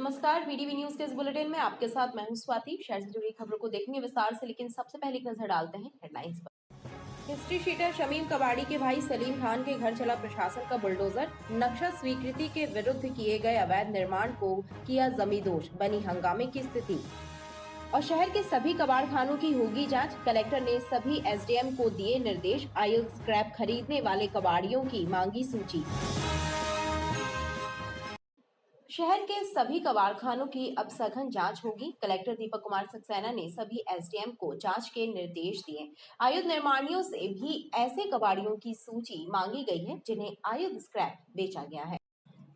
नमस्कार, वीडीवी न्यूज के इस बुलेटिन में आपके साथ मैं हूं स्वाति। शहर से जुड़ी खबरों को देखेंगे विस्तार से, लेकिन सबसे पहले एक नजर डालते हैं हेडलाइंस पर। हिस्ट्री शीटर शमीम कबाड़ी के भाई सलीम खान के घर चला प्रशासन का बुलडोजर। नक्शा स्वीकृति के विरुद्ध किए गए अवैध निर्माण को किया जमींदोज, बनी हंगामे की स्थिति। और शहर के सभी कबाड़खानों की होगी जांच। कलेक्टर ने सभी एसडीएम को दिए निर्देश। आयुध स्क्रैप खरीदने वाले कबाड़ियों की मांगी सूची। शहर के सभी कबाड़खानों की अब सघन जांच होगी। कलेक्टर दीपक कुमार सक्सेना ने सभी एसडीएम को जांच के निर्देश दिए। आयुध निर्माणियों से भी ऐसे कबाड़ियों की सूची मांगी गई है जिन्हें आयुध स्क्रैप बेचा गया है।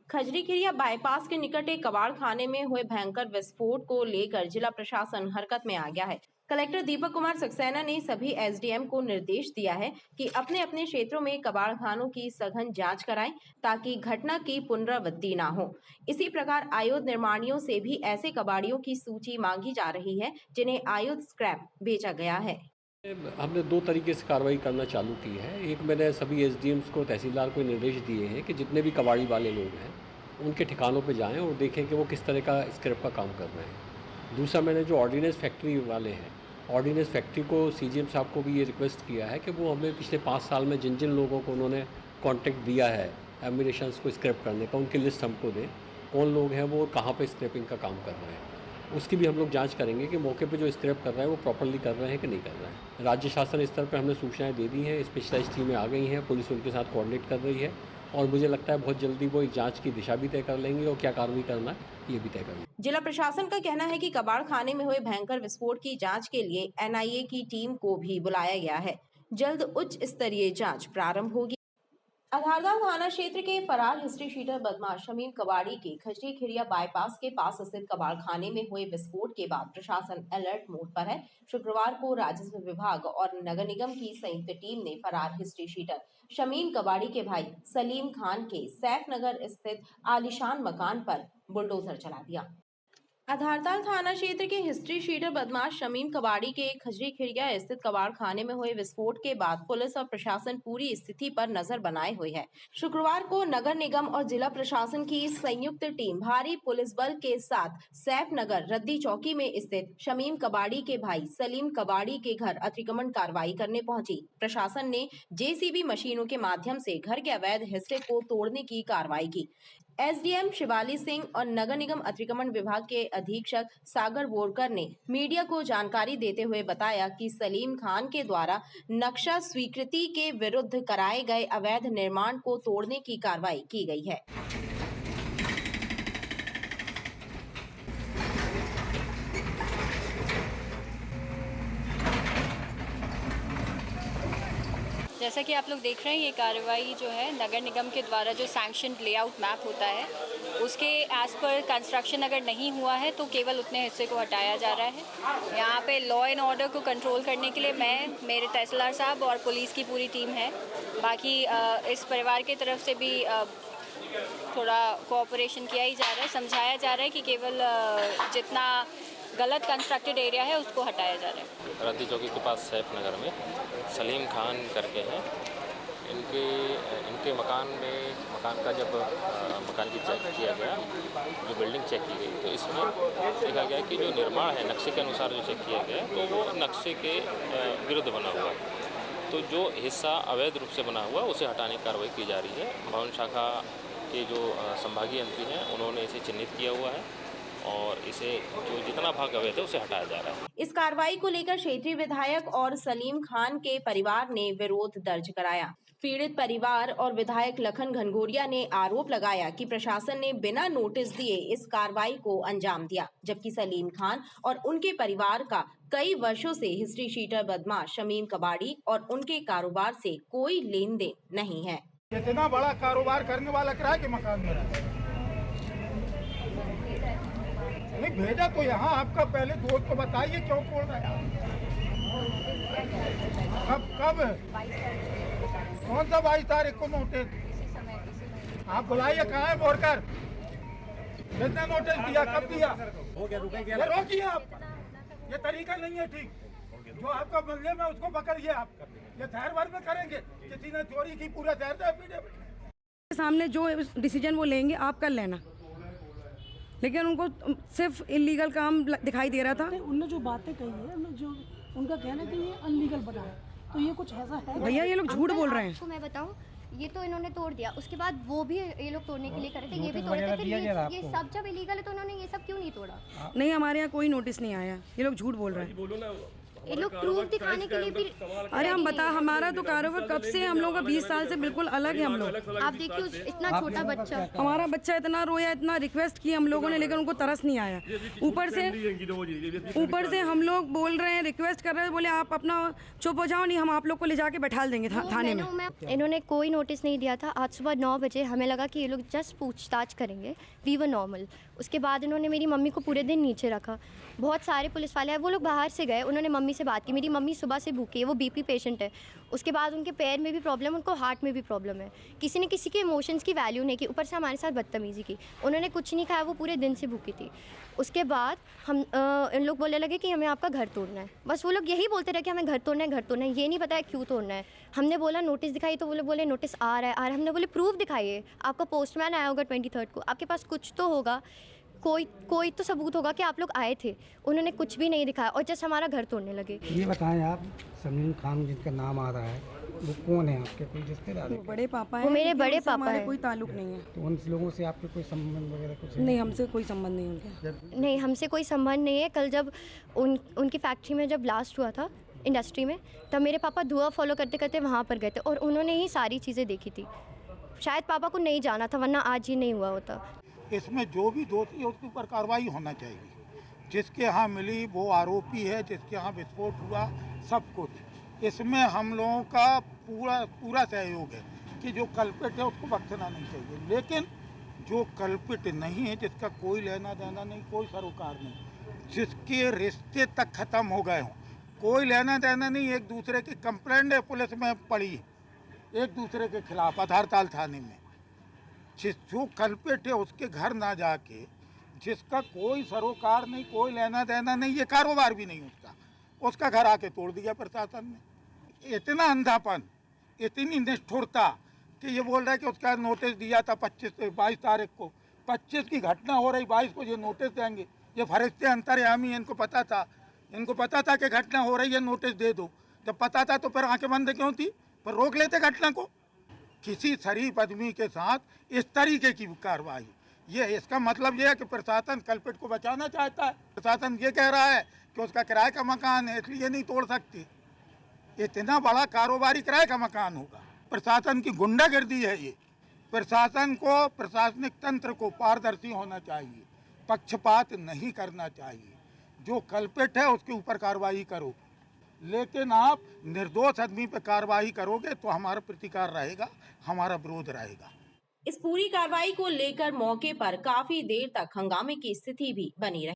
खजरीखेड़िया बाईपास के निकट एक कबाड़खाने में हुए भयंकर विस्फोट को लेकर जिला प्रशासन हरकत में आ गया है। कलेक्टर दीपक कुमार सक्सेना ने सभी एसडीएम को निर्देश दिया है कि अपने अपने क्षेत्रों में कबाड़खानों की सघन जांच कराएं ताकि घटना की पुनरावृत्ति ना हो। इसी प्रकार आयुध निर्माणियों से भी ऐसे कबाड़ियों की सूची मांगी जा रही है जिन्हें आयुध स्क्रैप बेचा गया है। हमने दो तरीके से कार्रवाई करना चालू की है। एक, मैंने सभी एसडीएम्स को, तहसीलदार को निर्देश दिए हैं कि जितने भी कबाड़ी वाले लोग हैं उनके ठिकानों पे जाएं और देखें कि वो किस तरह का स्क्रैप का काम कर रहे हैं। दूसरा, मैंने जो ऑर्डिनेंस फैक्ट्री वाले हैं, ऑर्डिनेंस फैक्ट्री को, सीजीएम साहब को भी ये रिक्वेस्ट किया है कि वो हमें पिछले 5 साल में जिन जिन लोगों को उन्होंने कॉन्ट्रैक्ट दिया है एम्यूनेशंस को स्क्रैप करने का, उनकी लिस्ट हमको दें, कौन लोग हैं वो, कहाँ पर स्क्रैपिंग का काम कर रहे हैं। उसकी भी हम लोग जांच करेंगे कि मौके पे जो स्क्रैप कर रहा है वो प्रॉपर्ली कर रहे हैं कि नहीं कर रहे हैं। राज्य शासन स्तर पर हमने सूचनाएं दे दी हैं, स्पेशलाइज्ड टीमें आ गई हैं, पुलिस उनके साथ कोऑर्डिनेट कर रही है और मुझे लगता है बहुत जल्दी वो एक जांच की दिशा भी तय कर लेंगे और क्या कार्रवाई करना है ये भी तय कर लेंगे। जिला प्रशासन का कहना है कि कबाड़खाने में हुए भयंकर विस्फोट की जांच के लिए एनआईए की टीम को भी बुलाया गया है। जल्द उच्च स्तरीय जांच प्रारंभ होगी। आधारगांव थाना क्षेत्र के फरार हिस्ट्री शीटर बदमाश शमीम कबाड़ी के खजरीखेड़िया बाईपास के पास स्थित कबाड़खाने में हुए विस्फोट के बाद प्रशासन अलर्ट मोड पर है। शुक्रवार को राजस्व विभाग और नगर निगम की संयुक्त टीम ने फरार हिस्ट्री शीटर शमीम कबाड़ी के भाई सलीम खान के सैफ नगर स्थित आलीशान मकान पर बुलडोजर चला दिया। आधारताल थाना क्षेत्र के हिस्ट्री शीटर बदमाश शमीम कबाड़ी के खजरीखेड़िया स्थित कबाड़खाने में हुए विस्फोट के बाद पुलिस और प्रशासन पूरी स्थिति पर नजर बनाए हुए है। शुक्रवार को नगर निगम और जिला प्रशासन की संयुक्त टीम भारी पुलिस बल के साथ सैफ नगर रद्दी चौकी में स्थित शमीम कबाड़ी के भाई सलीम कबाड़ी के घर अतिक्रमण कार्रवाई करने पहुंची। प्रशासन ने जेसीबी मशीनों के माध्यम से घर के अवैध हिस्से को तोड़ने की कार्रवाई की। एसडीएम शिवाली सिंह और नगर निगम अतिक्रमण विभाग के अधीक्षक सागर बोरकर ने मीडिया को जानकारी देते हुए बताया कि सलीम खान के द्वारा नक्शा स्वीकृति के विरुद्ध कराए गए अवैध निर्माण को तोड़ने की कार्रवाई की गई है। जैसा कि आप लोग देख रहे हैं, ये कार्रवाई जो है नगर निगम के द्वारा जो सैंक्शन लेआउट मैप होता है उसके एज पर कंस्ट्रक्शन अगर नहीं हुआ है तो केवल उतने हिस्से को हटाया जा रहा है। यहाँ पे लॉ एंड ऑर्डर को कंट्रोल करने के लिए मैं, मेरे तहसीलदार साहब और पुलिस की पूरी टीम है। बाकी इस परिवार की तरफ से भी थोड़ा कोऑपरेशन किया ही जा रहा है, समझाया जा रहा है कि केवल जितना गलत कंस्ट्रक्टेड एरिया है उसको हटाया जा रहा है। रद्दी चौकी के पास सैफ नगर में सलीम खान करके हैं, इनके मकान का जब मकान की चेक किया गया, जो बिल्डिंग चेक की गई, तो इसमें देखा गया कि जो निर्माण है नक्शे के अनुसार जो चेक किया गया तो वो नक्शे के विरुद्ध बना हुआ है। तो जो हिस्सा अवैध रूप से बना हुआ उसे हटाने की कार्रवाई की जा रही है। भवन शाखा के जो संभागीय मंत्री हैं उन्होंने इसे चिन्हित किया हुआ है और इसे जो जितना भाग अवैध है उसे हटाया जा रहा है। इस कार्रवाई को लेकर क्षेत्रीय विधायक और सलीम खान के परिवार ने विरोध दर्ज कराया। पीड़ित परिवार और विधायक लखन घनघोरिया ने आरोप लगाया कि प्रशासन ने बिना नोटिस दिए इस कार्रवाई को अंजाम दिया, जबकि सलीम खान और उनके परिवार का कई वर्षों से हिस्ट्री शीटर बदमाश शमीम कबाड़ी और उनके कारोबार से कोई लेन देन नहीं है। इतना बड़ा कारोबार करने वाला किराए के मकान में रहता है। नहीं भेजा तो यहाँ आपका पहले दोस्त को बताइए क्यों बोल रहे हैं। कब कौन सा 22 तारीख को नोटिस आप बुलाइए, कहाँ है बोरकर, कितना नोटिस दिया, कब दिया, ये रोकिए आप, ये तरीका नहीं है ठीक। जो आपका मसले में उसको पकड़िए आप, ये शहर भर में करेंगे, किसी ने चोरी की पूरा शहर से सामने जो डिसीजन वो लेंगे आप कर लेना। लेकिन उनको सिर्फ इलीगल काम दिखाई दे रहा था। उनने जो बातें कही है, उन्होंने जो उनका कहना है कि ये अनलीगल बना है, तो ये कुछ ऐसा है? भैया ये लोग झूठ बोल रहे हैं। आपको मैं बताऊं, ये तो इन्होंने तोड़ दिया, उसके बाद वो भी ये लोग तोड़ने के लिए करे थे, ये भी तोड़े थे, फिर ये सब जब इलीगल है तो उन्होंने ये सब क्यों नहीं तोड़ा? नहीं, हमारे यहाँ कोई नोटिस नहीं आया, ये लोग झूठ बोल रहे हैं। ये लोग प्रूफ दिखाने के लिए भी अरे हम बता, हमारा तो कारोबार कब से, हम लोगों का 20 साल से बिल्कुल अलग है हम लोग। आप देखिए इतना छोटा बच्चा, हमारा बच्चा इतना रोया, इतना रिक्वेस्ट की हम लोगों ने, लेकिन उनको तरस नहीं आया। ऊपर से हम लोग बोल रहे हैं, रिक्वेस्ट कर रहे हैं, बोले आप अपना चुप हो जाओ, नहीं हम आप लोग को ले जाके बैठा देंगे थाने में। इन्होंने कोई नोटिस नहीं दिया था। आज सुबह 9 बजे हमें लगा कि ये लोग जस्ट पूछताछ करेंगे, वी वर नॉर्मल। उसके बाद इन्होंने मेरी मम्मी को पूरे दिन नीचे रखा। बहुत सारे पुलिस वाले हैं, वो लोग बाहर से गए, उन्होंने मम्मी से बात की। मेरी मम्मी सुबह से भूखी है, वो बीपी पेशेंट है। उसके बाद उनके पैर में भी प्रॉब्लम, उनको हार्ट में भी प्रॉब्लम है। किसी ने किसी के इमोशंस की वैल्यू नहीं की, ऊपर से हमारे साथ बदतमीज़ी की। उन्होंने कुछ नहीं खाया, वो पूरे दिन से भूखी थी। उसके बाद हम इन लोग बोलने लगे कि हमें आपका घर तोड़ना है। बस वो लोग यही बोलते रहे कि हमें घर तोड़ना है, घर तोड़ना है। ये नहीं पता है क्यों तोड़ना है। हमने बोला नोटिस दिखाई, तो वो लोग बोले नोटिस आ रहा है, आ रहा है। हमने बोले प्रूफ दिखाइए, आपका पोस्टमैन आया होगा 23 को, आपके पास कुछ तो होगा, कोई तो सबूत होगा कि आप लोग आए थे। उन्होंने कुछ भी नहीं दिखाया और जस्ट हमारा घर तोड़ने लगे। ये बताएं आप, समीम खान जिनका नाम आ रहा है, वो कौन है? आपके कोई रिश्तेदार है? बड़े पापा हैं। वो मेरे बड़े पापा हैं। कोई ताल्लुक नहीं है। तो उन लोगों से आपके कोई संबंध वगैरह कुछ है? नहीं, हमसे कोई संबंध नहीं उनका। नहीं, हमसे कोई संबंध नहीं है। कल जब उनकी फैक्ट्री में जब ब्लास्ट हुआ था इंडस्ट्री में, तब मेरे पापा धुआं फॉलो करते करते वहाँ पर गए थे और उन्होंने ही सारी चीज़ें देखी थी। शायद पापा को नहीं जाना था, वरना आज ही नहीं हुआ होता। इसमें जो भी दोषी है उसके ऊपर कार्रवाई होना चाहिए। जिसके यहाँ मिली वो आरोपी है, जिसके यहाँ विस्फोट हुआ, सब कुछ। इसमें हम लोगों का पूरा सहयोग है कि जो कल्पित है उसको बख्शना नहीं चाहिए। लेकिन जो कल्पित नहीं है, जिसका कोई लेना देना नहीं, कोई सरोकार नहीं, जिसके रिश्ते तक ख़त्म हो गए हों, कोई लेना देना नहीं, एक दूसरे की कंप्लेंट है पुलिस में पड़ी एक दूसरे के खिलाफ हड़ताल थाने में, जो कल्पित है उसके घर ना जाके, जिसका कोई सरोकार नहीं, कोई लेना देना नहीं, ये कारोबार भी नहीं उसका घर आके तोड़ दिया प्रशासन ने। इतना अंधापन, इतनी निष्ठुरता कि ये बोल रहा है कि उसका नोटिस दिया था 22 तारीख को। 25 की घटना हो रही, 22 को ये नोटिस देंगे। ये फरिश्ते अंतर्यामी, इनको पता था कि घटना हो रही है, नोटिस दे दो। जब पता था तो फिर आंखें बंद क्यों थी? पर रोक लेते घटना को। किसी शरीफ आदमी के साथ इस तरीके की कार्रवाई, ये इसका मतलब ये है कि प्रशासन कल्पित को बचाना चाहता है। प्रशासन ये कह रहा है कि उसका किराए का मकान है इसलिए नहीं तोड़ सकती। इतना बड़ा कारोबारी किराए का मकान होगा। प्रशासन की गुंडागर्दी है ये। प्रशासन को, प्रशासनिक तंत्र को पारदर्शी होना चाहिए, पक्षपात नहीं करना चाहिए। जो कल्पित है उसके ऊपर कार्रवाई करो, लेकिन आप निर्दोष आदमी पर कार्रवाई करोगे तो हमारा प्रतिकार रहेगा, हमारा विरोध रहेगा। इस पूरी कार्रवाई को लेकर मौके पर काफी देर तक हंगामे की स्थिति भी बनी रही।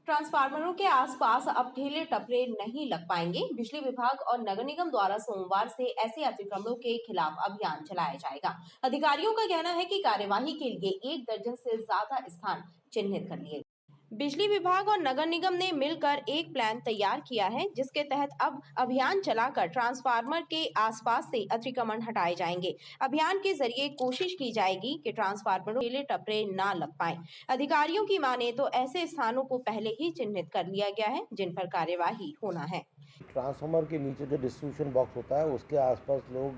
ट्रांसफार्मरों के आसपास अब ठेले टपरे नहीं लग पाएंगे। बिजली विभाग और नगर निगम द्वारा सोमवार से ऐसे अतिक्रमणों के खिलाफ अभियान चलाया जाएगा। अधिकारियों का कहना है कि कार्यवाही के लिए 1 दर्जन से ज्यादा स्थान चिन्हित कर लिए। बिजली विभाग और नगर निगम ने मिलकर एक प्लान तैयार किया है, जिसके तहत अब अभियान चलाकर ट्रांसफार्मर के आसपास से अतिक्रमण हटाए जाएंगे। अभियान के जरिए कोशिश की जाएगी कि ट्रांसफार्मरों ठेले टपरे ना लग पाए। अधिकारियों की माने तो ऐसे स्थानों को पहले ही चिन्हित कर लिया गया है, जिन पर कार्यवाही होना है। ट्रांसफार्मर के नीचे जो डिस्ट्रीब्यूशन बॉक्स होता है उसके आसपास लोग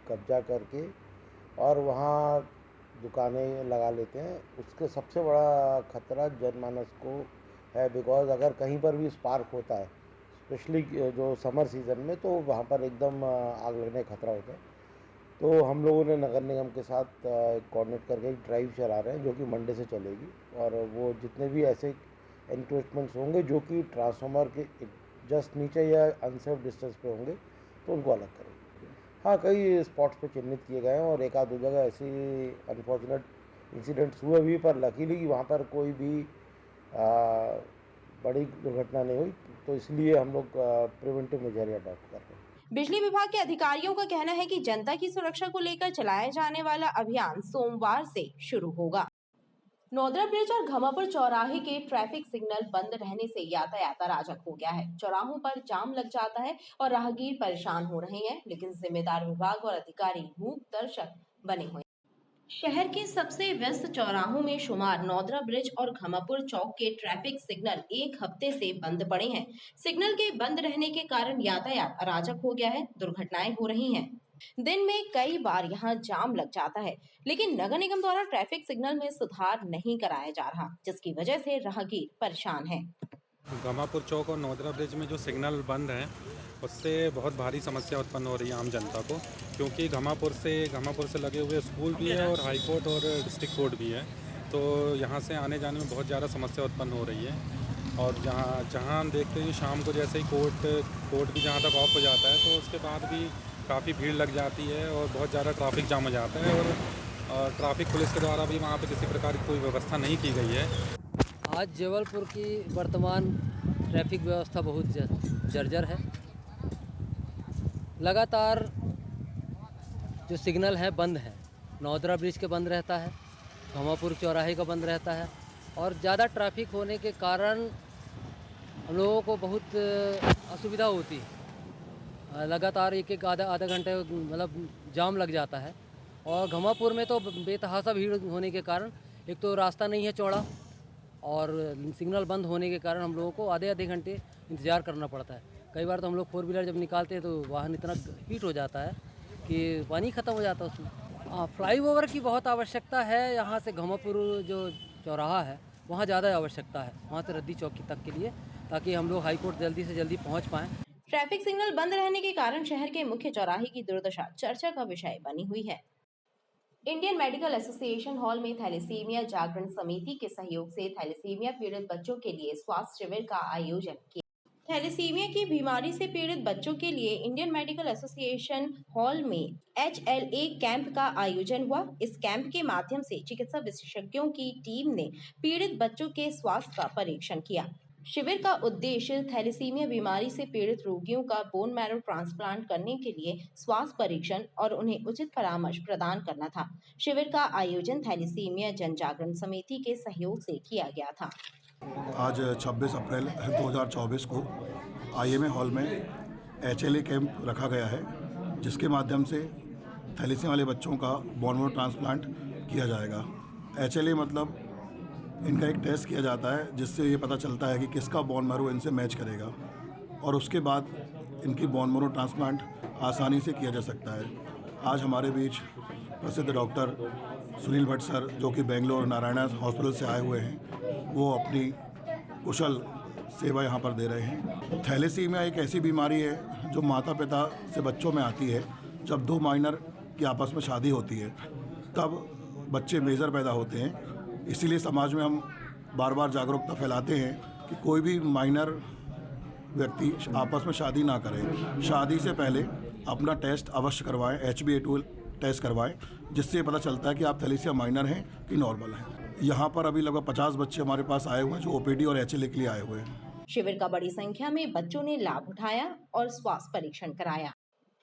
कब्जा करके और वहाँ दुकानें लगा लेते हैं। उसके सबसे बड़ा खतरा जनमानस को है, बिकॉज अगर कहीं पर भी स्पार्क होता है, स्पेशली जो समर सीज़न में, तो वहाँ पर एकदम आग लगने का खतरा होता है। तो हम लोगों ने नगर निगम के साथ कोऑर्डिनेट करके एक ड्राइव चला रहे हैं, जो कि मंडे से चलेगी। और वो जितने भी ऐसे एनक्रोचमेंट्स होंगे जो कि ट्रांसफार्मर के जस्ट नीचे या अनसेफ डिस्टेंस पे होंगे, तो उनको अलग करेंगे। हाँ, कई स्पॉट्स पे चिन्हित किए गए हैं और एक आध दो जगह ऐसी अनफॉर्चुनेट इंसिडेंट्स हुए भी, पर लकीली वहाँ पर कोई भी बड़ी दुर्घटना नहीं हुई। तो इसलिए हम लोग प्रिवेंटिव मेजर अडॉप्ट कर रहे हैं। बिजली विभाग के अधिकारियों का कहना है कि जनता की सुरक्षा को लेकर चलाया जाने वाला अभियान सोमवार से शुरू होगा। नोदरा ब्रिज और घमापुर चौराहे के ट्रैफिक सिग्नल बंद रहने से यातायात अराजक हो गया है। चौराहों पर जाम लग जाता है और राहगीर परेशान हो रहे हैं, लेकिन जिम्मेदार विभाग और अधिकारी मूक दर्शक बने हुए। शहर के सबसे व्यस्त चौराहों में शुमार नौदरा ब्रिज और घमापुर चौक के ट्रैफिक सिग्नल एक हफ्ते से बंद पड़े हैं। सिग्नल के बंद रहने के कारण यातायात अराजक हो गया है, दुर्घटनाएं हो रही हैं। दिन में कई बार यहां जाम लग जाता है, लेकिन नगर निगम द्वारा ट्रैफिक सिग्नल में सुधार नहीं कराया जा रहा, जिसकी वजह से राहगीर परेशान हैं। घमापुर चौक और नौदरा ब्रिज में जो सिग्नल बंद हैं उससे बहुत भारी समस्या उत्पन्न हो रही है आम जनता को, क्योंकि घमापुर से लगे हुए स्कूल भी है और हाई कोर्ट और डिस्ट्रिक्ट कोर्ट भी है, तो यहाँ से आने जाने में बहुत ज़्यादा समस्या उत्पन्न हो रही है। और जहाँ हम देखते हैं शाम को जैसे ही कोर्ट भी जहाँ तक ऑफ हो जाता है तो उसके बाद भी काफ़ी भीड़ लग जाती है और बहुत ज़्यादा ट्रैफिक जाम हो जाता है, और ट्रैफिक पुलिस के द्वारा भी वहाँ पर किसी प्रकार की कोई व्यवस्था नहीं की गई है। आज जबलपुर की वर्तमान ट्रैफिक व्यवस्था बहुत जर्जर है। लगातार जो सिग्नल है बंद है, नौदरा ब्रिज के बंद रहता है, घमापुर चौराहे का बंद रहता है, और ज़्यादा ट्रैफिक होने के कारण हम लोगों को बहुत असुविधा होती है। लगातार एक आधा घंटे मतलब जाम लग जाता है, और घमापुर में तो बेतहासा भीड़ होने के कारण एक तो रास्ता नहीं है चौड़ा, और सिग्नल बंद होने के कारण हम लोगों को आधे घंटे इंतज़ार करना पड़ता है। कई बार तो हम लोग 4 व्हीलर जब निकालते हैं तो वाहन इतना हीट हो जाता है कि पानी ख़त्म हो जाता है उसमें। फ्लाईओवर की बहुत आवश्यकता है। यहाँ से घमापुर जो चौराहा है वहाँ ज़्यादा आवश्यकता है, वहाँ से रद्दी चौकी तक के लिए, ताकि हम लोग हाई कोर्ट जल्दी से जल्दी पहुँच पाएँ। ट्रैफिक सिग्नल बंद रहने के कारण शहर के मुख्य चौराहे की दुर्दशा चर्चा का विषय बनी हुई है। इंडियन मेडिकल एसोसिएशन हॉल में थैलेसीमिया जागरण समिति के सहयोग से थैलेसीमिया पीड़ित बच्चों के लिए स्वास्थ्य शिविर का आयोजन किया। थैलेसीमिया की बीमारी से पीड़ित बच्चों के लिए इंडियन मेडिकल एसोसिएशन हॉल में HLA कैंप का आयोजन हुआ। इस कैंप के माध्यम से चिकित्सा विशेषज्ञों की टीम ने पीड़ित बच्चों के स्वास्थ्य का परीक्षण किया। शिविर का उद्देश्य थैलेसीमिया बीमारी से पीड़ित रोगियों का बोन मैरो ट्रांसप्लांट करने के लिए स्वास्थ्य परीक्षण और उन्हें उचित परामर्श प्रदान करना था। शिविर का आयोजन थैलेसीमिया जन जागरण समिति के सहयोग से किया गया था। आज 26 अप्रैल 2024 को IMA हॉल में HLA कैंप रखा गया है, जिसके माध्यम से थैलेसीमिया वाले बच्चों का बोन मैरो ट्रांसप्लांट किया जाएगा। HLA मतलब इनका एक टेस्ट किया जाता है जिससे ये पता चलता है कि किसका बोन मैरो इनसे मैच करेगा, और उसके बाद इनकी बोन मैरो ट्रांसप्लांट आसानी से किया जा सकता है। आज हमारे बीच प्रसिद्ध डॉक्टर सुनील भट्ट सर, जो कि बेंगलोर नारायणा हॉस्पिटल से आए हुए हैं, वो अपनी कुशल सेवा यहाँ पर दे रहे हैं। थैलेसीमिया एक ऐसी बीमारी है जो माता पिता से बच्चों में आती है। जब 2 माइनर की आपस में शादी होती है तब बच्चे मेजर पैदा होते हैं। इसीलिए समाज में हम बार बार जागरूकता फैलाते हैं कि कोई भी माइनर व्यक्ति आपस में शादी ना करें। शादी से पहले अपना टेस्ट अवश्य करवाएं, HbA2 टेस्ट करवाएं, जिससे पता चलता है कि आप थैलेसीमिया माइनर हैं कि नॉर्मल हैं। यहाँ पर अभी लगभग 50 बच्चे हमारे पास आए हुए हैं जो OPD और HLA के लिए आए हुए हैं। शिविर का बड़ी संख्या में बच्चों ने लाभ उठाया और स्वास्थ्य परीक्षण कराया।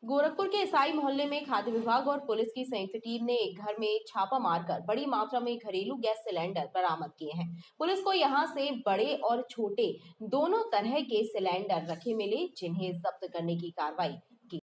गोरखपुर के ईसाई मोहल्ले में खाद्य विभाग और पुलिस की संयुक्त टीम ने एक घर में छापा मारकर बड़ी मात्रा में घरेलू गैस सिलेंडर बरामद किए हैं। पुलिस को यहां से बड़े और छोटे दोनों तरह के सिलेंडर रखे मिले, जिन्हें जब्त करने की कार्रवाई की।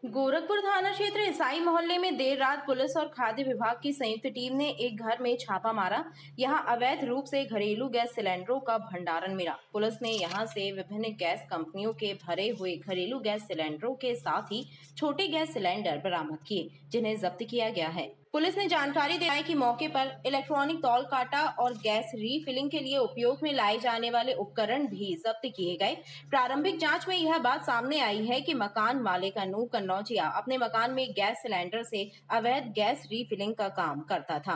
गोरखपुर थाना क्षेत्र ईसाई मोहल्ले में देर रात पुलिस और खाद्य विभाग की संयुक्त टीम ने एक घर में छापा मारा। यहां अवैध रूप से घरेलू गैस सिलेंडरों का भंडारण मिला। पुलिस ने यहां से विभिन्न गैस कंपनियों के भरे हुए घरेलू गैस सिलेंडरों के साथ ही छोटे गैस सिलेंडर बरामद किए, जिन्हें जब्त किया गया है। पुलिस ने जानकारी दी कि मौके पर इलेक्ट्रॉनिक तौल काटा और गैस रीफिलिंग के लिए उपयोग में लाए जाने वाले उपकरण भी जब्त किए गए। प्रारंभिक जांच में यह बात सामने आई है कि मकान मालिक अनूप कन्नौजिया अपने मकान में गैस सिलेंडर से अवैध गैस रीफिलिंग का काम करता था।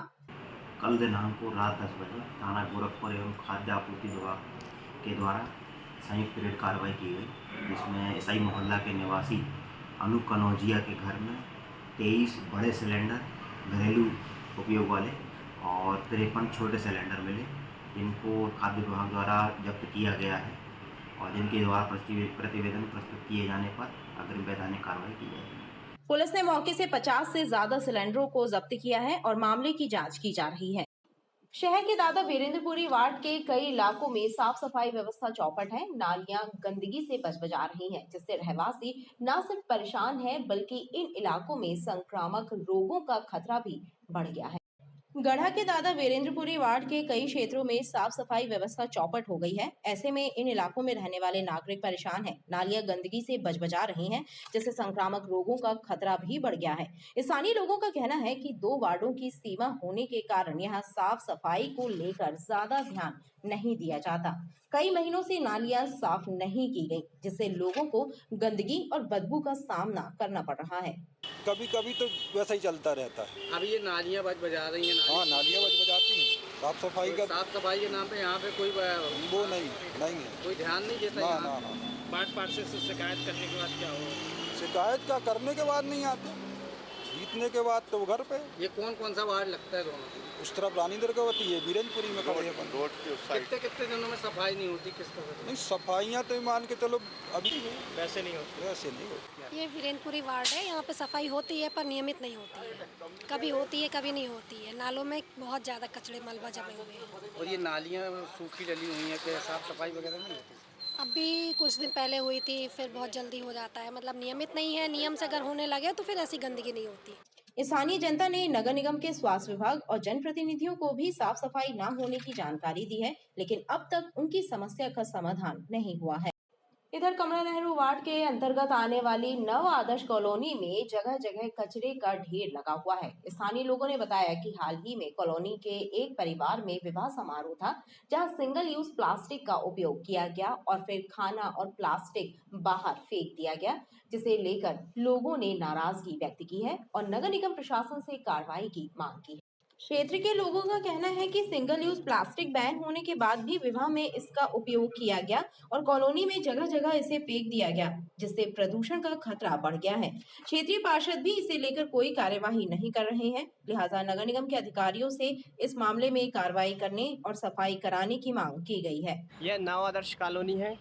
कल दिनांक को रात 10 बजे थाना गोरखपुर एवं खाद्य आपूर्ति विभाग के द्वारा संयुक्त रेड कार्रवाई की गई, जिसमें ईसाई मोहल्ला के निवासी अनूप कन्नौजिया के घर में 23 बड़े सिलेंडर घरेलू उपयोग वाले और 53 छोटे सिलेंडर मिले, जिनको खाद्य विभाग द्वारा जब्त किया गया है और जिनके द्वारा प्रतिवेदन प्रस्तुत किए जाने पर अग्रिम वैधानिक कार्रवाई की जाएगी। पुलिस ने मौके से 50 से ज्यादा सिलेंडरों को जब्त किया है और मामले की जांच की जा रही है। शहर के दादा वीरेंद्रपुरी वार्ड के कई इलाकों में साफ सफाई व्यवस्था चौपट है। नालियां गंदगी से बजबजा रही हैं, जिससे रहवासी न सिर्फ परेशान हैं, बल्कि इन इलाकों में संक्रामक रोगों का खतरा भी बढ़ गया है। गढ़ा के दादा वीरेंद्रपुरी वार्ड के कई क्षेत्रों में साफ सफाई व्यवस्था चौपट हो गई है। ऐसे में इन इलाकों में रहने वाले नागरिक परेशान हैं। नालियां गंदगी से बजबजा रही हैं, जिससे संक्रामक रोगों का खतरा भी बढ़ गया है। स्थानीय लोगों का कहना है कि 2 वार्डों की सीमा होने के कारण यहाँ साफ सफाई को लेकर ज्यादा ध्यान नहीं दिया जाता। कई महीनों से नालियां साफ नहीं की गई, जिससे लोगों को गंदगी और बदबू का सामना करना पड़ रहा है। कभी कभी तो वैसा ही चलता रहता है। अभी ये नालियाँ बजा रही हैं। हाँ, नालियाँ बजाती हैं। साफ सफाई का साफ सफाई के नाम पे यहाँ पे कोई वो नहीं है, कोई ध्यान नहीं देता। ना। वार्ड पार्षद से शिकायत करने के बाद क्या होगा? शिकायत क्या करने के बाद नहीं आते, जीतने के बाद तो घर पे। ये कौन सा वार्ड लगता है दोनों? उस तरफ रानी दुर्गावती है, वीरेंद्रपुरी में खड़े हैं। रोड के उस साइड कितने दिनों में सफाई नहीं होती? किस तरह? नहीं, सफाइयाँ तो मान के चलो अभी वैसे नहीं होती। ये वीरेंद्रपुरी वार्ड है, यहाँ पे सफाई होती है पर नियमित नहीं होती है। कभी होती है कभी नहीं होती है। नालों में बहुत ज़्यादा कचड़े मलबा जमे हुए हैं। और ये नालियाँ सूखी डली हुई हैं, क्या साफ सफाई वगैरह नहीं होती? अभी कुछ दिन पहले हुई थी, फिर बहुत जल्दी हो जाता है। मतलब नियमित नहीं है। नियम से अगर होने लगे तो फिर ऐसी गंदगी नहीं होती। स्थानीय जनता ने नगर निगम के स्वास्थ्य विभाग और जनप्रतिनिधियों को भी साफ सफाई न होने की जानकारी दी है, लेकिन अब तक उनकी समस्या का समाधान नहीं हुआ है। इधर कमला नेहरू वार्ड के अंतर्गत आने वाली नव आदर्श कॉलोनी में जगह जगह कचरे का ढेर लगा हुआ है। स्थानीय लोगों ने बताया कि हाल ही में कॉलोनी के एक परिवार में विवाह समारोह था, जहां सिंगल यूज प्लास्टिक का उपयोग किया गया और फिर खाना और प्लास्टिक बाहर फेंक दिया गया, जिसे लेकर लोगों ने नाराजगी व्यक्त की है और नगर निगम प्रशासन से कार्रवाई की मांग की है। क्षेत्र के लोगों का कहना है कि सिंगल यूज प्लास्टिक बैन होने के बाद भी विवाह में इसका उपयोग किया गया और कॉलोनी में जगह जगह इसे फेंक दिया गया, जिससे प्रदूषण का खतरा बढ़ गया है। क्षेत्रीय पार्षद भी इसे लेकर कोई कार्यवाही नहीं कर रहे हैं, लिहाजा नगर निगम के अधिकारियों से इस मामले में कार्रवाई करने और सफाई कराने की मांग की गई है। यह नव आदर्श कॉलोनी है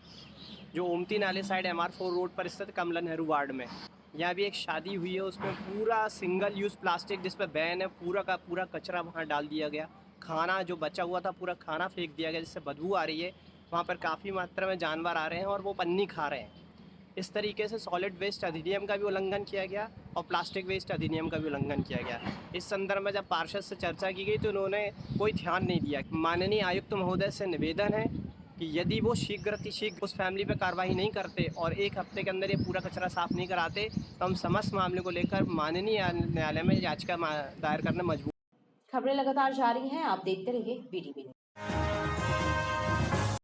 जो ओमती नाले साइड MR4 रोड पर स्थित कमला नेहरू वार्ड में। यहाँ भी एक शादी हुई है, उसमें पूरा सिंगल यूज़ प्लास्टिक जिस पर बैन है, पूरा का पूरा कचरा वहाँ डाल दिया गया। खाना जो बचा हुआ था पूरा खाना फेंक दिया गया, जिससे बदबू आ रही है। वहाँ पर काफ़ी मात्रा में जानवर आ रहे हैं और वो पन्नी खा रहे हैं। इस तरीके से सॉलिड वेस्ट अधिनियम का भी उल्लंघन किया गया और प्लास्टिक वेस्ट अधिनियम का भी उल्लंघन किया गया। इस संदर्भ में जब पार्षद से चर्चा की गई तो उन्होंने कोई ध्यान नहीं दिया। माननीय आयुक्त महोदय से निवेदन है कि यदि वो शीघ्र उस फैमिली पर कार्रवाई नहीं करते और 1 हफ्ते के अंदर ये पूरा कचरा साफ नहीं कराते तो हम समस्त मामले को लेकर माननीय न्यायालय में याचिका दायर करने मजबूर। खबरें लगातार जारी हैं, आप देखते रहिए BTV।